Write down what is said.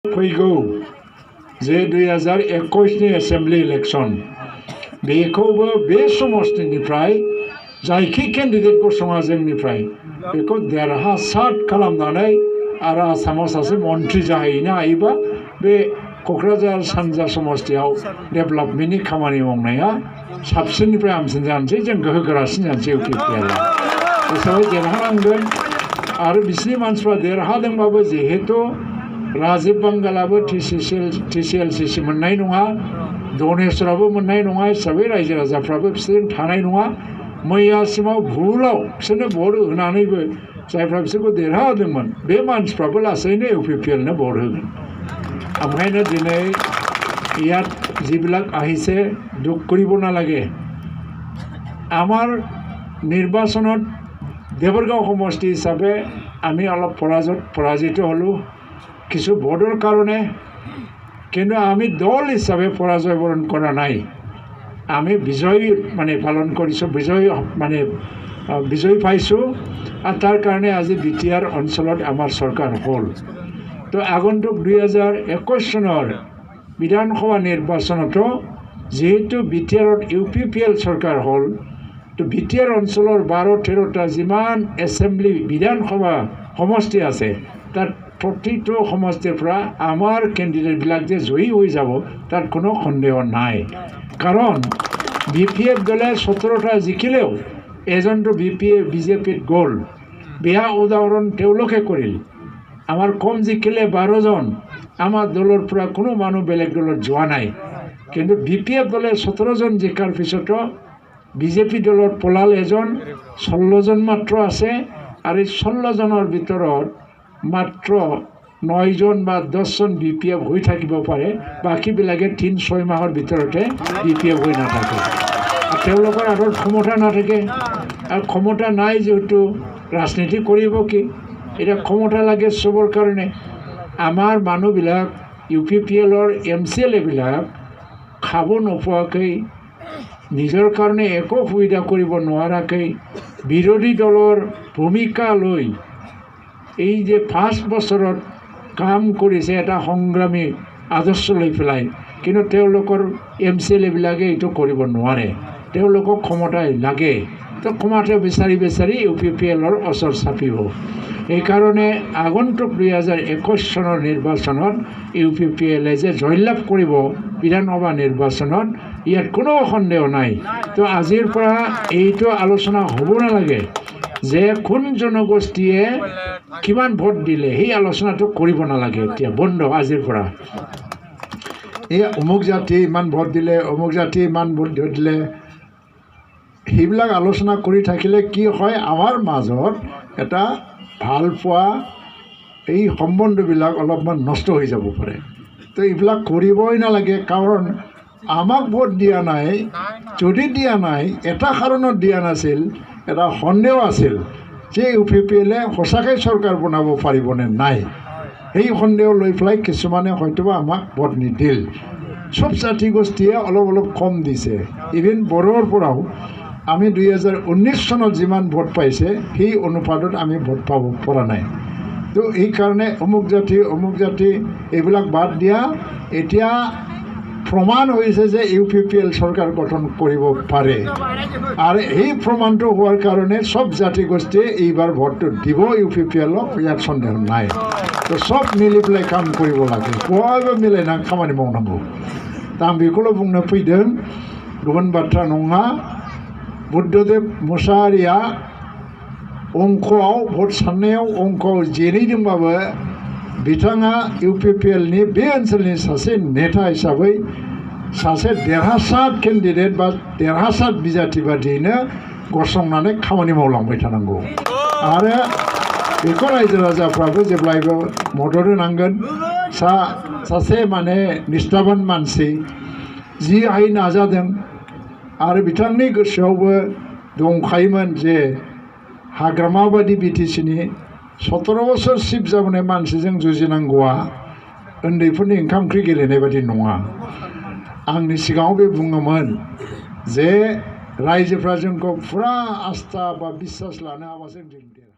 फैगौ जे 2021 नि assembly election बेखौबो बे समस्तिनिफ्राय जायखि केन्डिडेट गसङा जोंनिफ्राय बेखौ देरहासार खालामनानै आरो आसामाव सासे मन्थ्रि जाहैनो हायोबा बे क'क्राझार सानजा समस्तियाव डेभेलपमेन्टनि खामानि मावनाया साबसिननिफ्राय हामसिन जानोसै जों गोहोगोरासिन जानोसै इउपिपिएलआ हिसाबै देरहानांगोन आरो बिसिनि मानसिफ्रा देरहादोंबाबो जिहेतु राजीव बांगालाबो TCLCC मोननाय नङा दनेश्वराबो मोननाय नङा हिसाबै रायजो राजाफ्राबो बिसोरजों थानाय नङा मैयासिमाव भुलाव बिसोरनो भट होनानैबो जायफ्रा बिसोरखौ देरहाहोदोंमोन बे मानसिफ्राबो लासैनो इउपिपिएलनो भट होगोन ओंखायनो दिनै ইয়াত যিবিলাক আহিছে দুখ কৰিব নালাগে আমাৰ নিৰ্বাচনত দেৱৰগাঁও সমষ্টি হিচাপে আমি অলপ পৰাজিত হ'লোঁ কিছু ভোটৰ কাৰণে কিন্তু আমি দল হিচাপে পৰাজয় বৰণ কৰা নাই আমি বিজয় পালন কৰিছোঁ বিজয় পাইছোঁ আৰু তাৰ কাৰণে আজি বিটিআৰ অঞ্চলত আমাৰ চৰকাৰ হ'ল তো আগন্তুক 2021 চনৰ বিধানসভা নিৰ্বাচনতো যেহেতু বিটিআৰত ইউপিপিএল চৰকাৰ হ'ল তো বিটিআৰ অঞ্চলৰ 12-13টা যিমান এছেম্বলি বিধানসভা সমষ্টি আছে তাত প্ৰতিটো সমষ্টিৰ পৰা আমাৰ কেণ্ডিডেটবিলাক যে জয়ী হৈ যাব তাত কোনো সন্দেহ নাই কাৰণ বিপিএফ দলে 17টা জিকিলেও এজনটো বিজেপিত গ'ল বেয়া উদাহৰণ তেওঁলোকে কৰিল আমাৰ কম জিকিলে 12জন আমাৰ দলৰ পৰা কোনো মানুহ বেলেগ দলত যোৱা নাই কিন্তু বিপিএফ দলে 17জন জিকাৰ পিছতো বিজেপি দলত পলাল এজন 16জন মাত্ৰ আছে আৰু 16জনৰ ভিতৰত মাত্ৰ 9জন বা 10জন বিপিএফ হৈ থাকিব পাৰে বাকীবিলাকে 3-6 মাহৰ ভিতৰতে বিপিএফ হৈ নাথাকে তেওঁলোকৰ আগত ক্ষমতা নাথাকে আৰু ক্ষমতা নাই যেহেতু ৰাজনীতি কৰিব কি এটা ক্ষমতা লাগে চবৰ কাৰণে আমাৰ মানুহবিলাক ইউপিপিএলৰ MCLAবিলাক খাব নোপোৱাকৈ নিজৰ কাৰণে একো সুবিধা কৰিব নোৱাৰাকৈ বিৰোধী দলৰ ভূমিকা লৈ এই যে 5 বছৰত কাম কৰিছে এটা সংগ্ৰামী আদৰ্শ লৈ পেলাই কিন্তু তেওঁলোকৰ MCLAবিলাকে এইটো কৰিব নোৱাৰে তেওঁলোকক ক্ষমতাই লাগে তো ক্ষমতা বিচাৰি ইউপিপিএলৰ ওচৰ চাপিব এইকাৰণে আগন্তুক 2021 চনৰ নিৰ্বাচনত ইউপিপিএলে যে জয়লাভ কৰিব বিধানসভা নিৰ্বাচনত ইয়াত কোনো সন্দেহ নাই তো আজিৰ পৰা এইটো আলোচনা হ'ব নালাগে যে কোন জনগোষ্ঠীয়ে কিমান ভোট দিলে সেই আলোচনাটো কৰিব নালাগে এতিয়া বন্ধ আজিৰ পৰা এই অমুক জাতি ইমান ভোট দিলে অমুক জাতি ইমান ভোট দিলে সেইবিলাক আলোচনা কৰি থাকিলে কি হয় আমাৰ মাজত এটা ভাল পোৱা এই সম্বন্ধবিলাক অলপমান নষ্ট হৈ যাব পাৰে তো এইবিলাক কৰিবই নালাগে কাৰণ আমাক ভোট দিয়া নাই যদি দিয়া নাই এটা কাৰণত দিয়া নাছিল এটা সন্দেহ আছিল যে ইউপিপিএলে সঁচাকৈ চৰকাৰ বনাব পাৰিবনে নাই সেই সন্দেহ লৈ পেলাই কিছুমানে হয়তোবা আমাক ভোট নিদিল চব জাতি গোষ্ঠীয়ে অলপ কম দিছে ইভেন বড়োৰ পৰাও আমি 2019 চনত যিমান ভোট পাইছে সেই অনুপাতত আমি ভোট পাব পৰা নাই তো এইকাৰণে অমুক জাতি এইবিলাক বাদ দিয়া এতিয়া প্ৰমাণ হৈছে যে ইউপিপিএল চৰকাৰ গঠন কৰিব পাৰে আৰু এই প্ৰমাণটো হোৱাৰ কাৰণে চব জাতি গোষ্ঠীয়ে এইবাৰ ভোটটো দিব ইউপিপিএলক ইয়াত সন্দেহ নাই তো চব মিলি পেলাই কাম কৰিব লাগে बयबो मिलायना खामानि मावनांगौ दा आं बेखौल' बुंनो फैदों गुबुन बाथ्रा नङा बुद्धदेब मुसाहारिया अंकआव भोट साननायाव अंकआव जेनैदोंबाबो बिथाङा इउपिपिएलनि बे ओनसोलनि सासे नेता हिसाबै सासे देरहासार केन्डिडेट बा देरहासार बिजाथि बादियैनो गसंनानै खामानि मावलांबाय थानांगौ आरो बेखौ रायजो राजाफ्राबो जेब्लायबो मदद होनांगोन सासे निष्ठाबान मानसि जि हाय नाजादों आरो बिथांनि गोसोआवबो दंखायोमोन जे हाग्रामा बादि बिटिसिनि 17 बोसोर सिफ जाबोनाय मानसिजों जुजिनांगौआ उन्दैफोरनि ओंखाम ओंख्रि गेलेनाय बादि नङा आंनि सिगाङाव बे बुङोमोन जे रायजोफ्रा जोंखौ फुरा आस्था बा बिश्वास लानो हाबासो जों